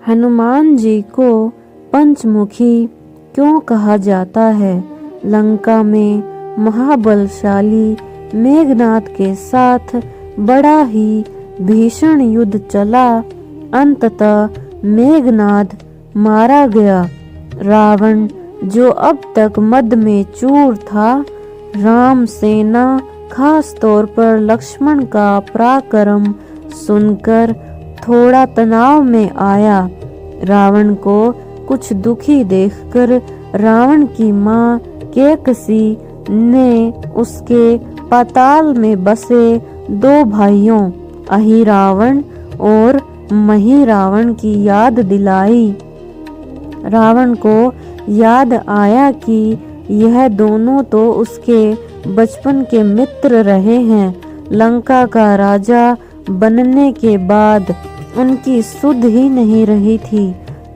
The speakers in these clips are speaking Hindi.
हनुमान जी को पंचमुखी क्यों कहा जाता है? लंका में महाबलशाली मेघनाद के साथ बड़ा ही भीषण युद्ध चला। अंततः मेघनाद मारा गया। रावण जो अब तक मद में चूर था, राम सेना खास तौर पर लक्ष्मण का पराक्रम सुनकर थोड़ा तनाव में आया। रावण को कुछ दुखी देखकर रावण की माँ कैकसी ने उसके पाताल में बसे 2 भाइयों अहिरावण और महिरावण की याद दिलाई। रावण को याद आया कि यह दोनों तो उसके बचपन के मित्र रहे हैं। लंका का राजा बनने के बाद उनकी सुध ही नहीं रही थी।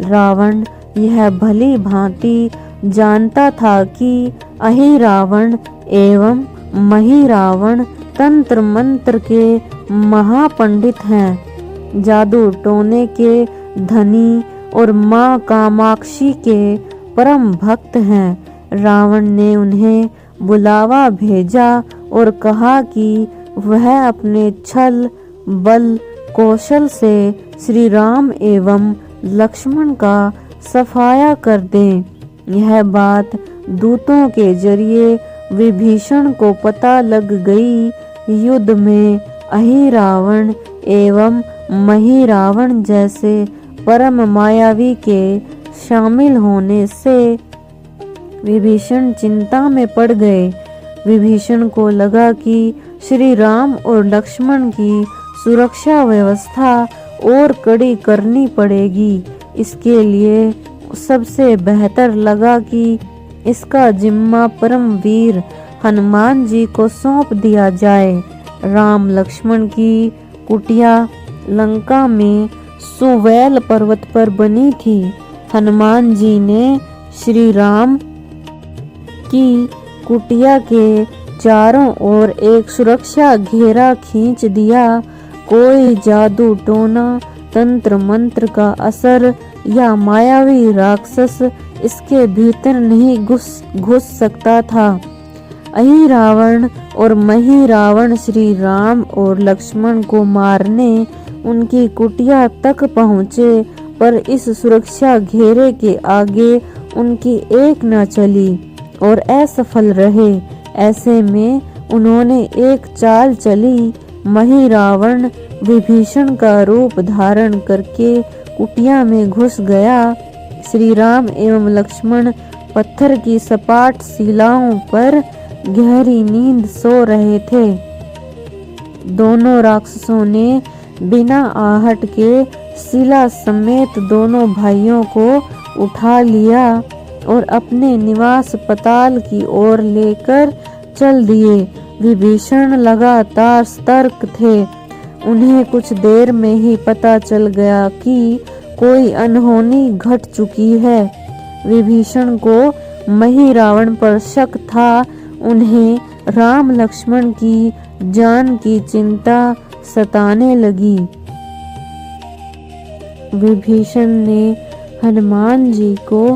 रावण यह भली भांति जानता था कि अहिरावण एवं महिरावण तंत्र मंत्र के महापंडित हैं, जादू टोने के धनी और माँ कामाक्षी के परम भक्त हैं। रावण ने उन्हें बुलावा भेजा और कहा कि वह अपने छल बल कौशल से श्री राम एवं लक्ष्मण का सफाया कर दें। यह बात दूतों के जरिए विभीषण को पता लग गई। युद्ध में अहिरावण एवं महिरावण जैसे परम मायावी के शामिल होने से विभीषण चिंता में पड़ गए। विभीषण को लगा कि श्री राम और लक्ष्मण की सुरक्षा व्यवस्था और कड़ी करनी पड़ेगी। इसके लिए सबसे बेहतर लगा कि इसका जिम्मा परम वीर हनुमान जी को सौंप दिया जाए। राम लक्ष्मण की कुटिया लंका में सुवैल पर्वत पर बनी थी। हनुमान जी ने श्री राम की कुटिया के चारों ओर एक सुरक्षा घेरा खींच दिया। कोई जादू टोना तंत्र मंत्र का असर या मायावी राक्षस इसके भीतर नहीं घुस सकता था। अहिरावण और महिरावण श्री राम और लक्ष्मण को मारने उनकी कुटिया तक पहुँचे, पर इस सुरक्षा घेरे के आगे उनकी एक न चली और असफल रहे। ऐसे में उन्होंने एक चाल चली। महिरावण विभीषण का रूप धारण करके कुटिया में घुस गया। श्री राम एवं लक्ष्मण पत्थर की सपाट शिलाओं पर गहरी नींद सो रहे थे। दोनों राक्षसों ने बिना आहट के शिला समेत दोनों भाइयों को उठा लिया और अपने निवास पताल की ओर लेकर चल दिए। विभीषण लगातार सतर्क थे। उन्हें कुछ देर में ही पता चल गया कि कोई अनहोनी घट चुकी है। विभीषण को महिरावण पर शक था। उन्हें राम लक्ष्मण की जान की चिंता सताने लगी। विभीषण ने हनुमान जी को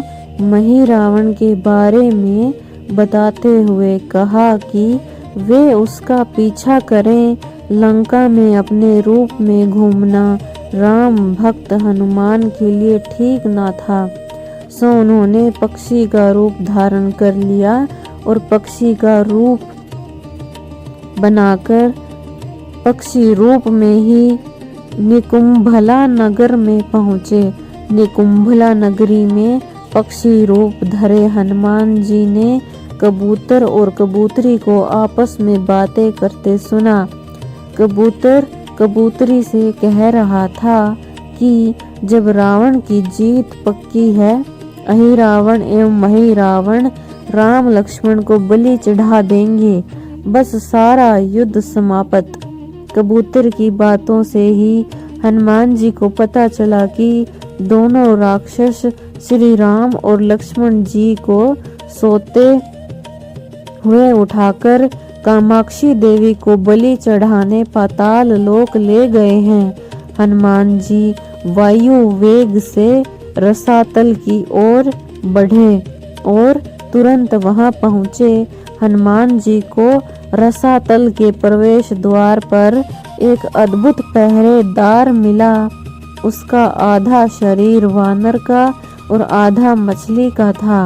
महिरावण के बारे में बताते हुए कहा कि वे उसका पीछा करें। लंका में अपने रूप में घूमना राम भक्त हनुमान के लिए ठीक न था। सो उन्होंने पक्षी का रूप धारण कर लिया और पक्षी का रूप बनाकर पक्षी रूप में ही निकुंभला नगर में पहुँचे। निकुंभला नगरी में पक्षी रूप धरे हनुमान जी ने कबूतर और कबूतरी को आपस में बातें करते सुना। कबूतर कबूतरी से कह रहा था कि जब रावण की जीत पक्की है, अहिरावण एवं महिरावण राम लक्ष्मण को बलि चढ़ा देंगे, बस सारा युद्ध समाप्त। कबूतर की बातों से ही हनुमान जी को पता चला कि दोनों राक्षस श्री राम और लक्ष्मण जी को सोते हुए उठाकर कामाक्षी देवी को बलि चढ़ाने पाताल लोक ले गए हैं। हनुमान जी वायु वेग से रसातल की ओर बढ़े और तुरंत वहां पहुँचे। हनुमान जी को रसातल के प्रवेश द्वार पर एक अद्भुत पहरेदार मिला। उसका आधा शरीर वानर का और आधा मछली का था।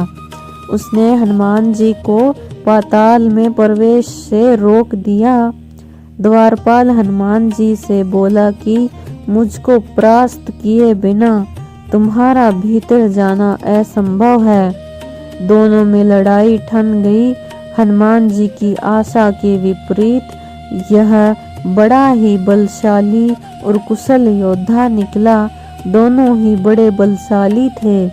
उसने हनुमान जी को पाताल में प्रवेश से रोक दिया। द्वारपाल हनुमान जी से बोला कि मुझको परास्त किए बिना तुम्हारा भीतर जाना असंभव है। दोनों में लड़ाई ठन गई। हनुमान जी की आशा के विपरीत यह बड़ा ही बलशाली और कुशल योद्धा निकला। दोनों ही बड़े बलशाली थे।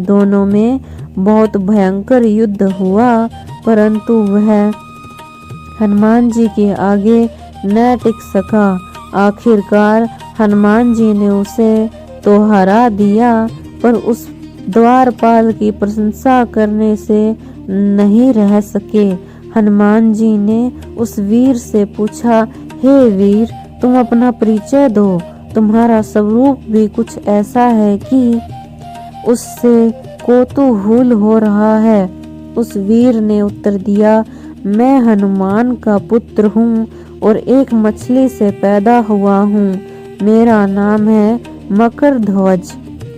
दोनों में बहुत भयंकर युद्ध हुआ, परंतु वह हनुमान जी के आगे न टिक सका। आखिरकार हनुमान जी ने उसे तो हरा दिया, पर उस द्वारपाल की प्रशंसा करने से नहीं रह सके। हनुमान जी ने उस वीर से पूछा, हे वीर, तुम अपना परिचय दो। तुम्हारा स्वरूप भी कुछ ऐसा है कि उससे कौतूहल हो रहा है। उस वीर ने उत्तर दिया, मैं हनुमान का पुत्र हूँ और एक मछली से पैदा हुआ हूँ। मेरा नाम है मकरध्वज।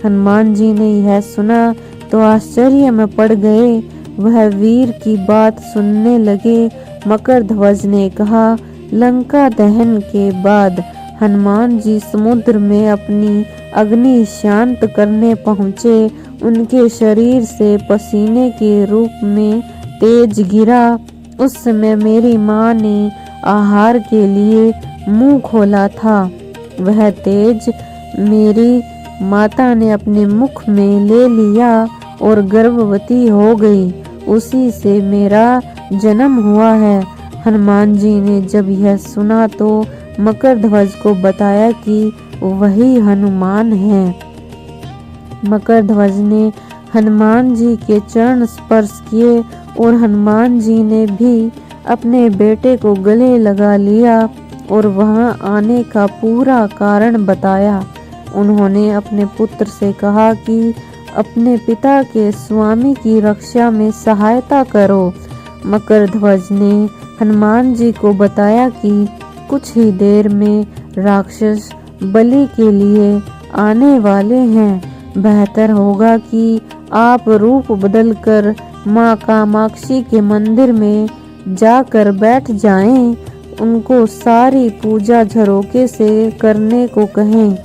हनुमान जी ने यह सुना तो आश्चर्य में पड़ गए। वह वीर की बात सुनने लगे। मकरध्वज ने कहा, लंका दहन के बाद हनुमान जी समुद्र में अपनी अग्नि शांत करने पहुँचे। उनके शरीर से पसीने के रूप में तेज गिरा। उस समय मेरी माँ ने आहार के लिए मुंह खोला था। वह तेज मेरी माता ने अपने मुख में ले लिया और गर्भवती हो गई। उसी से मेरा जन्म हुआ है। हनुमान जी ने जब यह सुना तो मकरध्वज को बताया कि वही हनुमान है। मकरध्वज ने हनुमान जी के चरण स्पर्श किए और हनुमान जी ने भी अपने बेटे को गले लगा लिया और वहां आने का पूरा कारण बताया। उन्होंने अपने पुत्र से कहा कि अपने पिता के स्वामी की रक्षा में सहायता करो। मकरध्वज ने हनुमान जी को बताया कि कुछ ही देर में राक्षस बलि के लिए आने वाले हैं। बेहतर होगा कि आप रूप बदलकर माँ कामाक्षी के मंदिर में जाकर बैठ जाएं। उनको सारी पूजा झरोके से करने को कहें।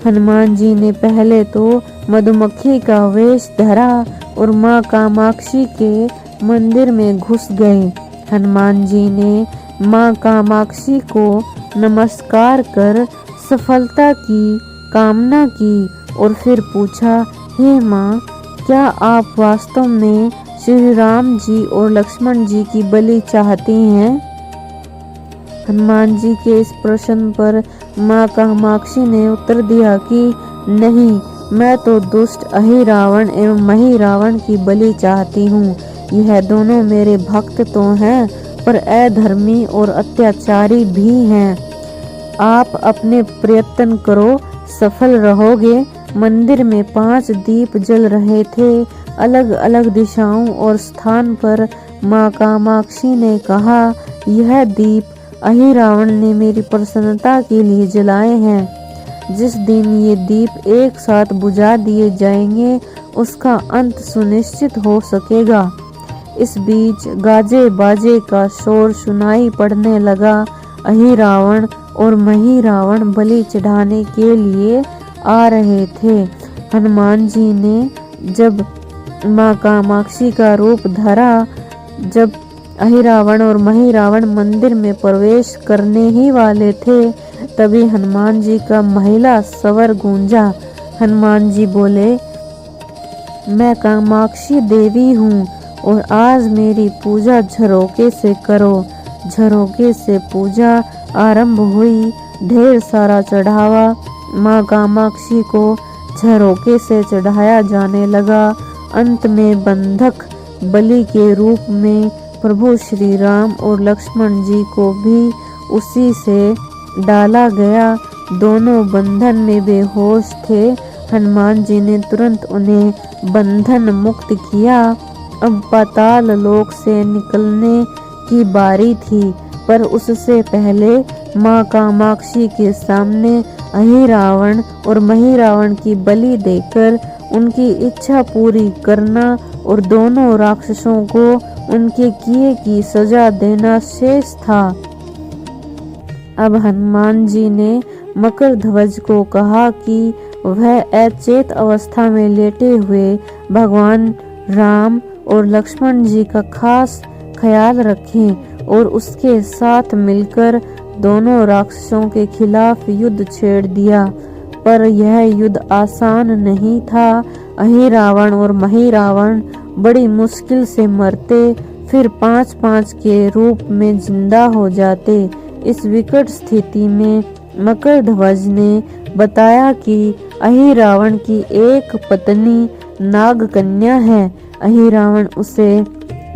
हनुमान जी ने पहले तो मधुमक्खी का वेश धरा और माँ कामाक्षी के मंदिर में घुस गए। हनुमान जी ने माँ कामाक्षी को नमस्कार कर सफलता की कामना की और फिर पूछा, हे माँ, क्या आप वास्तव में श्री राम जी और लक्ष्मण जी की बलि चाहती हैं? हनुमान जी के इस प्रश्न पर माँ कामाक्षी ने उत्तर दिया कि नहीं, मैं तो दुष्ट अहिरावण एवं महिरावण की बलि चाहती हूँ। यह दोनों मेरे भक्त तो हैं, पर अधर्मी और अत्याचारी भी हैं। आप अपने प्रयत्न करो, सफल रहोगे। मंदिर में 5 दीप जल रहे थे। अलग अलग दिशाओं और स्थान पर माँ कामाक्षी ने कहा, यह दीप अहिरावण ने मेरी प्रसन्नता के लिए जलाए हैं। जिस दिन ये दीप एक साथ बुझा दिए जाएंगे, उसका अंत सुनिश्चित हो सकेगा। इस बीच गाजे बाजे का शोर सुनाई पड़ने लगा। अहिरावण और महिरावण बलि चढ़ाने के लिए आ रहे थे। हनुमान जी ने जब माँ कामाक्षी का रूप धरा, जब अहिरावण और महिरावण मंदिर में प्रवेश करने ही वाले थे, तभी हनुमान जी का महिला स्वर गूंजा। हनुमान जी बोले, मैं कामाक्षी देवी हूँ और आज मेरी पूजा झरोके से करो। झरोके से पूजा आरंभ हुई। ढेर सारा चढ़ावा माँ कामाक्षी को झरोके से चढ़ाया जाने लगा। अंत में बंधक बलि के रूप में प्रभु श्री राम और लक्ष्मण जी को भी उसी से डाला गया। दोनों बंधन में बेहोश थे। हनुमान जी ने तुरंत उन्हें बंधन मुक्त किया। अब पाताल लोक से निकलने की बारी थी, पर उससे पहले माँ कामाक्षी के सामने अहिरावण और महिरावण की बलि देकर उनकी इच्छा पूरी करना और दोनों राक्षसों को उनके किए की सजा देना शेष था। अब हनुमान जी ने मकरध्वज को कहा कि वह अचेत अवस्था में लेटे हुए भगवान राम और लक्ष्मण जी का खास ख्याल रखें और उसके साथ मिलकर दोनों राक्षसों के खिलाफ युद्ध छेड़ दिया। पर यह युद्ध आसान नहीं था। अहिरावण और महिरावण बड़ी मुश्किल से मरते, फिर 5-5 के रूप में जिंदा हो जाते। इस विकट स्थिति में मकरध्वज ने बताया कि अहिरावण की एक पत्नी नागकन्या है। अहिरावण उसे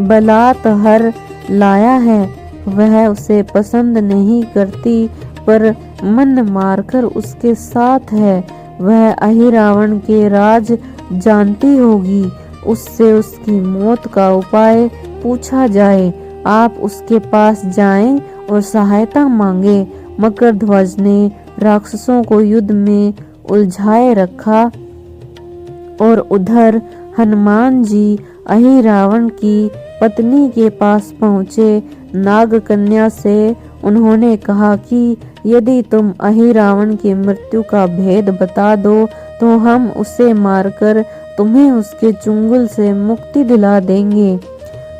बलात्कार लाया है। वह उसे पसंद नहीं करती, पर मन मारकर उसके साथ है। वह अहिरावण के राज जानती होगी। उससे उसकी मौत का उपाय पूछा जाए। आप उसके पास जाएं और सहायता मांगे। मकरध्वज ने राक्षसों को युद्ध में उलझाए रखा और उधर हनुमान जी अहिरावण की पत्नी के पास पहुँचे। नागकन्या से उन्होंने कहा कि यदि तुम अहिरावण की मृत्यु का भेद बता दो तो हम उसे मारकर तुम्हें उसके चुंगल से मुक्ति दिला देंगे।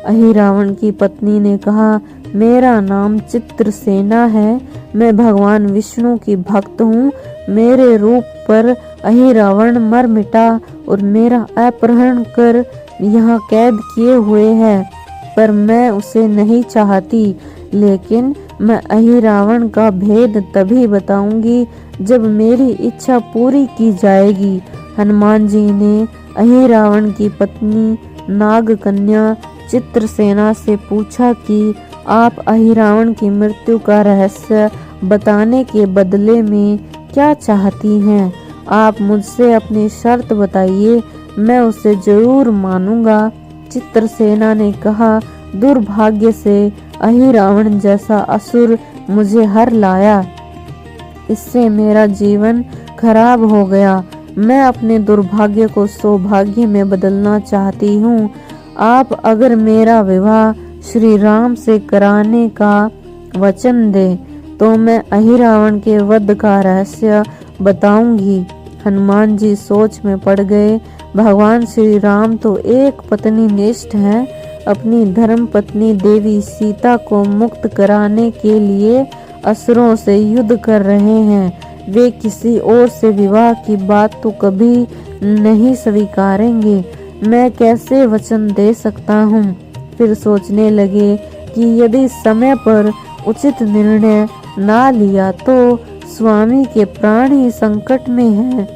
अहिरावण की पत्नी ने कहा, मेरा नाम चित्रसेना है। मैं भगवान विष्णु की भक्त हूँ। मेरे रूप पर अहिरावण मर मिटा और मेरा अपहरण कर यहाँ कैद किए हुए है, पर मैं उसे नहीं चाहती। लेकिन मैं अहिरावण का भेद तभी बताऊंगी जब मेरी इच्छा पूरी की जाएगी। हनुमान जी ने अहिरावण की पत्नी नागकन्या चित्रसेना से पूछा कि आप अहिरावण की मृत्यु का रहस्य बताने के बदले में क्या चाहती हैं? आप मुझसे अपनी शर्त बताइए, मैं उसे जरूर मानूंगा। चित्रसेना ने कहा, दुर्भाग्य से अहिरावण जैसा असुर मुझे हर लाया। इससे मेरा जीवन खराब हो गया। मैं अपने दुर्भाग्य को सौभाग्य में बदलना चाहती हूँ। आप अगर मेरा विवाह श्री राम से कराने का वचन दे तो मैं अहिरावण के वध का रहस्य बताऊंगी। हनुमान जी सोच में पड़ गए। भगवान श्री राम तो एक पत्नी निष्ठ हैं। अपनी धर्म पत्नी देवी सीता को मुक्त कराने के लिए असुरों से युद्ध कर रहे हैं। वे किसी और से विवाह की बात तो कभी नहीं स्वीकारेंगे। मैं कैसे वचन दे सकता हूँ? फिर सोचने लगे कि यदि समय पर उचित निर्णय ना लिया तो स्वामी के प्राण ही संकट में हैं।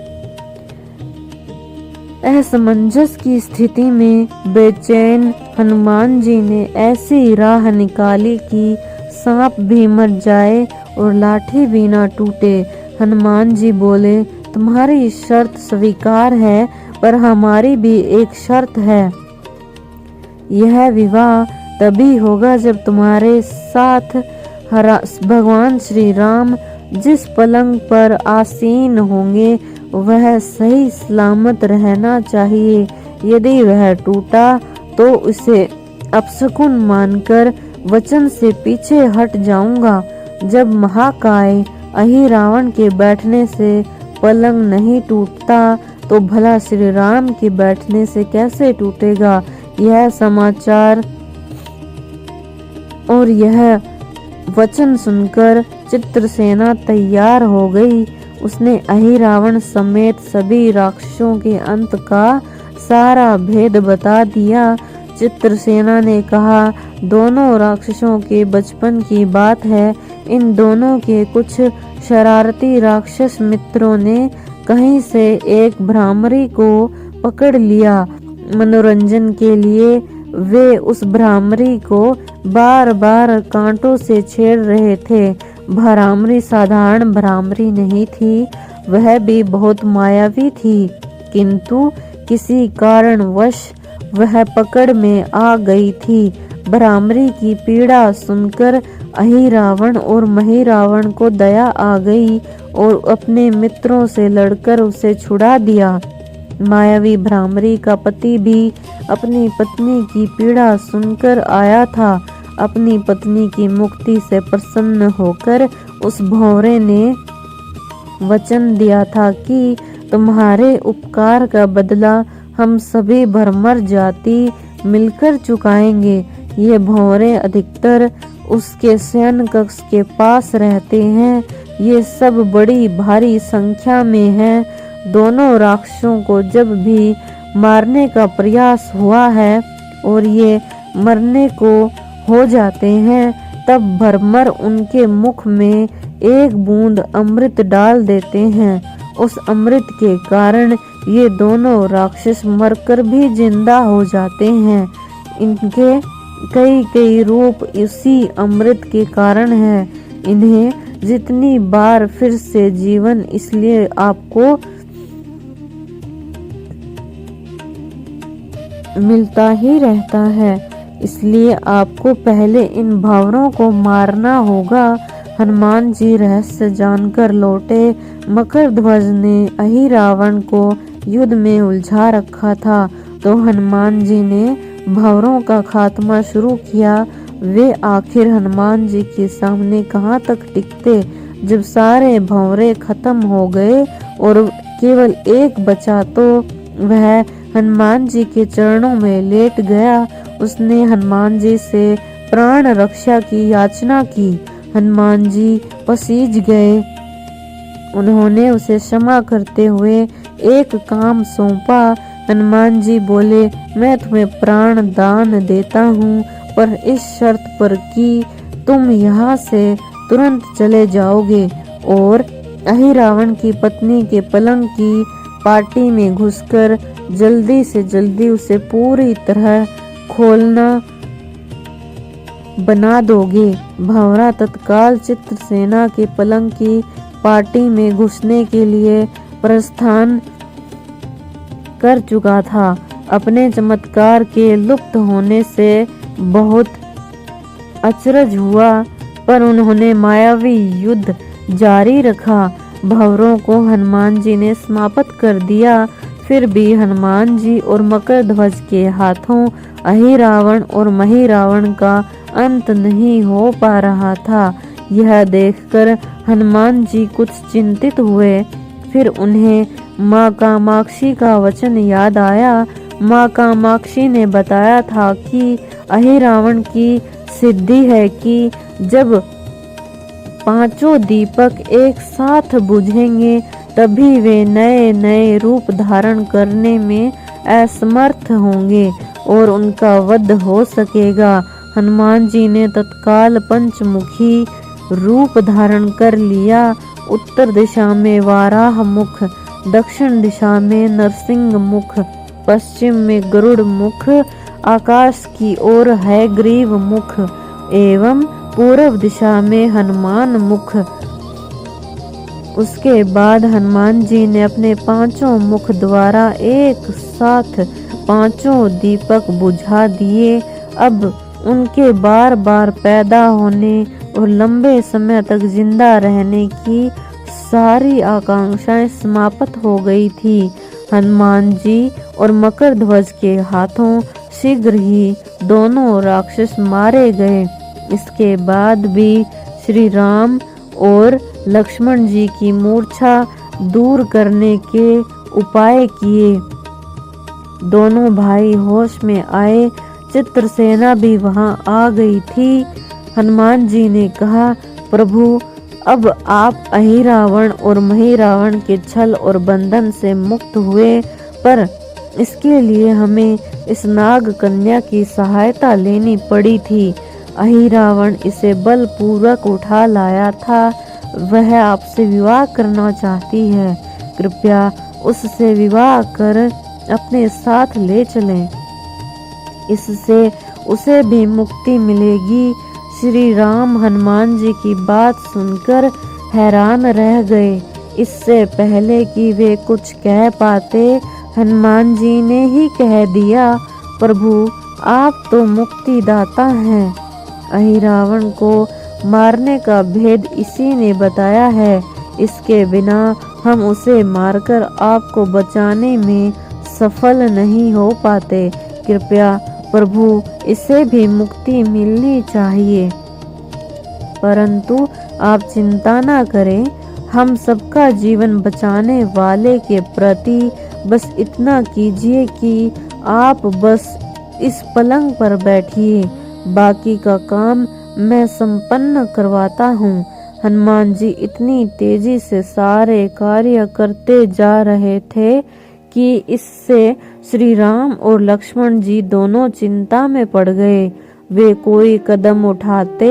असमंजस की स्थिति में बेचैन हनुमान जी ने ऐसी राह निकाली कि सांप भी मर जाए और लाठी भी ना टूटे। हनुमान जी बोले, तुम्हारी शर्त स्वीकार है, पर हमारी भी एक शर्त है। यह विवाह तभी होगा जब तुम्हारे साथ भगवान श्री राम जिस पलंग पर आसीन होंगे वह सही सलामत रहना चाहिए। यदि वह टूटा तो उसे अपशकुन मानकर वचन से पीछे हट जाऊंगा। जब महाकाय अहिरावण के बैठने से पलंग नहीं टूटता तो भला श्री राम के बैठने से कैसे टूटेगा? यह समाचार और यह वचन सुनकर चित्रसेना तैयार हो गई। उसने अहिरावण समेत सभी राक्षसों के अंत का सारा भेद बता दिया। चित्रसेना ने कहा, दोनों राक्षसों के बचपन की बात है। इन दोनों के कुछ शरारती राक्षस मित्रों ने कहीं से एक भ्रामरी को पकड़ लिया। मनोरंजन के लिए वे उस भ्रामरी को बार बार कांटों से छेड़ रहे थे। भ्रामरी साधारण भ्रामरी नहीं थी, वह भी बहुत मायावी थी, किंतु किसी कारणवश वह पकड़ में आ गई थी। भ्रामरी की पीड़ा सुनकर अहिरावण और महिरावण को दया आ गई और अपने मित्रों से लड़कर उसे छुड़ा दिया। मायावी भ्रामरी का पति भी अपनी पत्नी की पीड़ा सुनकर आया था। अपनी पत्नी की मुक्ति से प्रसन्न होकर उस भंवरे ने वचन दिया था कि तुम्हारे उपकार का बदला हम सभी भ्रमर जाति मिलकर चुकाएंगे। ये भंवरे अधिकतर उसके शयन कक्ष के पास रहते हैं। ये सब बड़ी भारी संख्या में हैं। दोनों राक्षसों को जब भी मारने का प्रयास हुआ है और ये मरने को हो जाते हैं, तब भ्रमर उनके मुख में एक बूंद अमृत डाल देते हैं। उस अमृत के कारण ये दोनों राक्षस मरकर भी जिंदा हो जाते हैं। इनके कई कई रूप इसी अमृत के कारण है। इन्हें जितनी बार फिर से जीवन इसलिए आपको मिलता ही रहता है, इसलिए आपको पहले इन भावरों को मारना होगा। हनुमान जी रहस्य जानकर लौटे। मकरध्वज ने अहिरावण को युद्ध में उलझा रखा था, तो हनुमान जी ने भावरों का खात्मा शुरू किया। वे आखिर हनुमान जी के सामने कहाँ तक टिकते। जब सारे भंवरे खत्म हो गए और केवल एक बचा, तो वह हनुमान जी के चरणों में लेट गया। उसने हनुमान जी से प्राण रक्षा की याचना की। हनुमान जी पसीज गए। उन्होंने उसे क्षमा करते हुए एक काम सौंपा। हनुमान जी बोले, मैं तुम्हें प्राण दान देता हूँ, पर इस शर्त पर कि तुम यहाँ से तुरंत चले जाओगे और अहिरावण की पत्नी के पलंग की पार्टी में घुसकर जल्दी से जल्दी उसे पूरी तरह खोलना बना दोगे। भंवरा तत्काल चित्रसेना के पलंग की पार्टी में घुसने के लिए प्रस्थान कर चुका था। अपने चमत्कार के लुप्त होने से बहुत अचरज हुआ, पर उन्होंने मायावी युद्ध जारी रखा। भंवरों को हनुमान जी ने समाप्त कर दिया। फिर भी हनुमान जी और मकरध्वज के हाथों अहिरावण और महिरावण का अंत नहीं हो पा रहा था। यह देखकर हनुमान जी कुछ चिंतित हुए। फिर उन्हें माँ कामाक्षी का वचन याद आया। माँ कामाक्षी ने बताया था कि अहिरावण की सिद्धि है कि जब पांचों दीपक एक साथ बुझेंगे, तभी वे नए नए रूप धारण करने में असमर्थ होंगे और उनका वध हो सकेगा। हनुमान जी ने तत्काल पंचमुखी रूप धारण कर लिया। उत्तर दिशा में वाराह मुख, दक्षिण दिशा में नरसिंह मुख, पश्चिम में गरुड़ मुख, आकाश की ओर है ग्रीव मुख एवं पूर्व दिशा में हनुमान मुख। उसके बाद हनुमान जी ने अपने पांचों मुख द्वारा एक साथ पांचों दीपक बुझा दिए। अब उनके बार बार पैदा होने और लंबे समय तक जिंदा रहने की सारी आकांक्षाएं समाप्त हो गई थी। हनुमान जी और मकरध्वज के हाथों शीघ्र ही दोनों राक्षस मारे गए। इसके बाद भी श्री राम और लक्ष्मण जी की मूर्छा दूर करने के उपाय किए। दोनों भाई होश में आए। चित्रसेना भी वहां आ गई थी। हनुमान जी ने कहा, प्रभु, अब आप अहिरावण और महिरावण के छल और बंधन से मुक्त हुए, पर इसके लिए हमें इस नाग कन्या की सहायता लेनी पड़ी थी। अहिरावण इसे बलपूर्वक उठा लाया था। वह आपसे विवाह करना चाहती है। कृपया उससे विवाह कर अपने साथ ले चलें। इससे उसे भी मुक्ति मिलेगी। श्री राम हनुमान जी की बात सुनकर हैरान रह गए। इससे पहले कि वे कुछ कह पाते, हनुमान जी ने ही कह दिया, प्रभु आप तो मुक्तिदाता हैं। अहिरावण को मारने का भेद इसी ने बताया है। इसके बिना हम उसे मारकर आपको बचाने में सफल नहीं हो पाते। कृपया प्रभु इसे भी मुक्ति मिलनी चाहिए। परंतु आप चिंता न करें, हम सबका जीवन बचाने वाले के प्रति बस इतना कीजिए कि आप बस इस पलंग पर बैठिए, बाकी का काम मैं संपन्न करवाता हूँ। हनुमान जी इतनी तेजी से सारे कार्य करते जा रहे थे कि इससे श्री राम और लक्ष्मण जी दोनों चिंता में पड़ गए। वे कोई कदम उठाते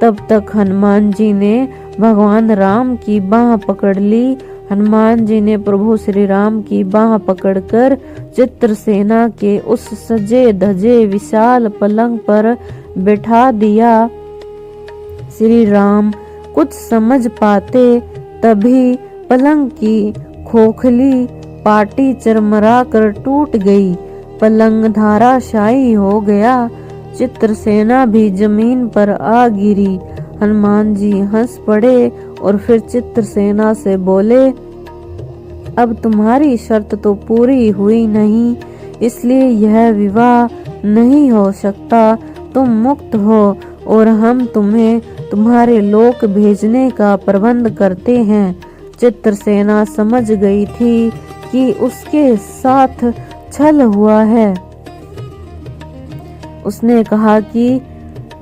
तब तक हनुमान जी ने भगवान राम की बाह पकड़ ली। हनुमान जी ने प्रभु श्री राम की बाह पकड़कर चित्रसेना के उस सजे धजे विशाल पलंग पर बैठा दिया। श्री राम कुछ समझ पाते तभी पलंग की खोखली पाटी चरमरा कर टूट गई। पलंग धाराशायी हो गया। चित्रसेना भी जमीन पर आ गिरी। हनुमान जी हंस पड़े और फिर चित्रसेना से बोले, अब तुम्हारी शर्त तो पूरी हुई नहीं, इसलिए यह विवाह नहीं हो सकता। तुम मुक्त हो और हम तुम्हें तुम्हारे लोक भेजने का प्रबंध करते हैं। चित्रसेना समझ गई थी कि उसके साथ छल हुआ है। उसने कहा कि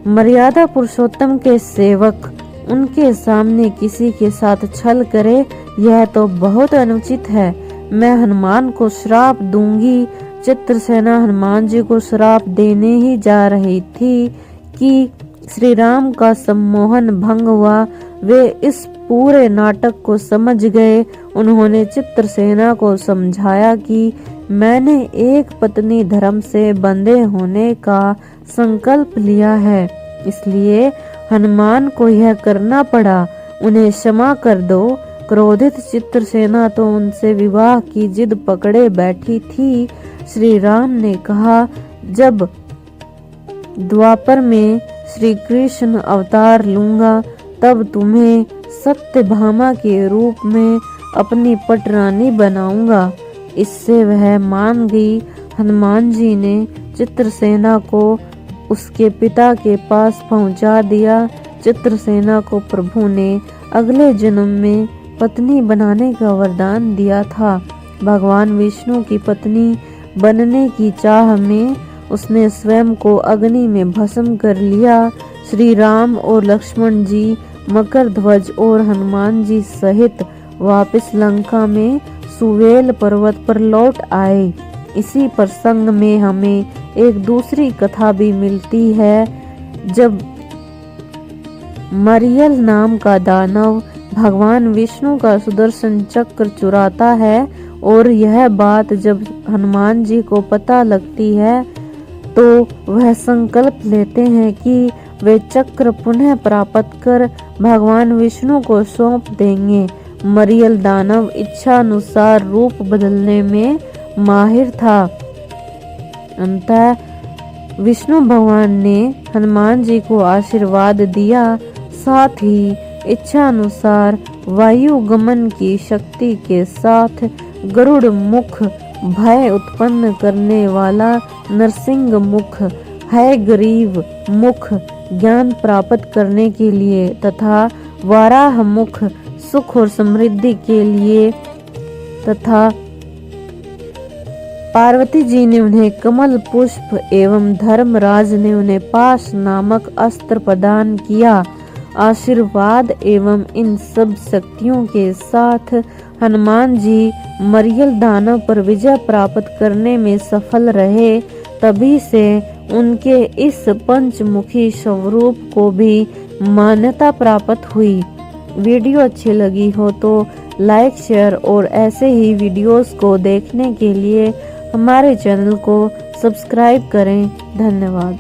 मर्यादा पुरुषोत्तम के सेवक उनके सामने किसी के साथ छल करे, यह तो बहुत अनुचित है। मैं हनुमान को श्राप दूंगी। चित्रसेना हनुमान जी को श्राप देने ही जा रही थी कि श्री राम का सम्मोहन भंग हुआ। वे इस पूरे नाटक को समझ गए। उन्होंने चित्रसेना को समझाया कि मैंने एक पत्नी धर्म से बंधे होने का संकल्प लिया है, इसलिए हनुमान को यह करना पड़ा। उन्हें क्षमा कर दो। क्रोधित चित्रसेना तो उनसे विवाह की जिद पकड़े बैठी थी। श्री राम ने कहा, जब द्वापर में श्री कृष्ण अवतार लूंगा तब तुम्हें सत्यभामा के रूप में अपनी पटरानी बनाऊंगा। इससे वह मान गई। हनुमान जी ने चित्रसेना को उसके पिता के पास पहुंचा दिया। चित्रसेना को प्रभु ने अगले जन्म में पत्नी बनाने का वरदान दिया था। भगवान विष्णु की पत्नी बनने की चाह में उसने स्वयं को अग्नि में भस्म कर लिया। श्री राम और लक्ष्मण जी मकर ध्वज और हनुमान जी सहित वापस लंका में सुवेल पर्वत पर लौट आए। इसी प्रसंग में हमें एक दूसरी कथा भी मिलती है। जब मरियल नाम का दानव भगवान विष्णु का सुदर्शन चक्र चुराता है और यह बात जब हनुमान जी को पता लगती है तो वह संकल्प लेते हैं कि वे चक्र पुनः प्राप्त कर भगवान विष्णु को सौंप देंगे। मरियल दानव इच्छानुसार रूप बदलने में माहिर था। अंततः विष्णु भगवान ने हनुमान जी को आशीर्वाद दिया। साथ ही इच्छानुसार वायु गमन की शक्ति के साथ गरुड़ मुख, भय उत्पन्न करने वाला नरसिंह मुख, है गरीब मुख ज्ञान प्राप्त करने के लिए तथा वाराह मुख सुख और समृद्धि के लिए तथा पार्वती जी ने उन्हें कमल पुष्प एवं धर्मराज ने उन्हें पाश नामक अस्त्र प्रदान किया। आशीर्वाद एवं इन सब शक्तियों के साथ हनुमान जी मरियल दानव पर विजय प्राप्त करने में सफल रहे। तभी से उनके इस पंचमुखी स्वरूप को भी मान्यता प्राप्त हुई। वीडियो अच्छी लगी हो तो लाइक, शेयर और ऐसे ही वीडियोस को देखने के लिए हमारे चैनल को सब्सक्राइब करें। धन्यवाद।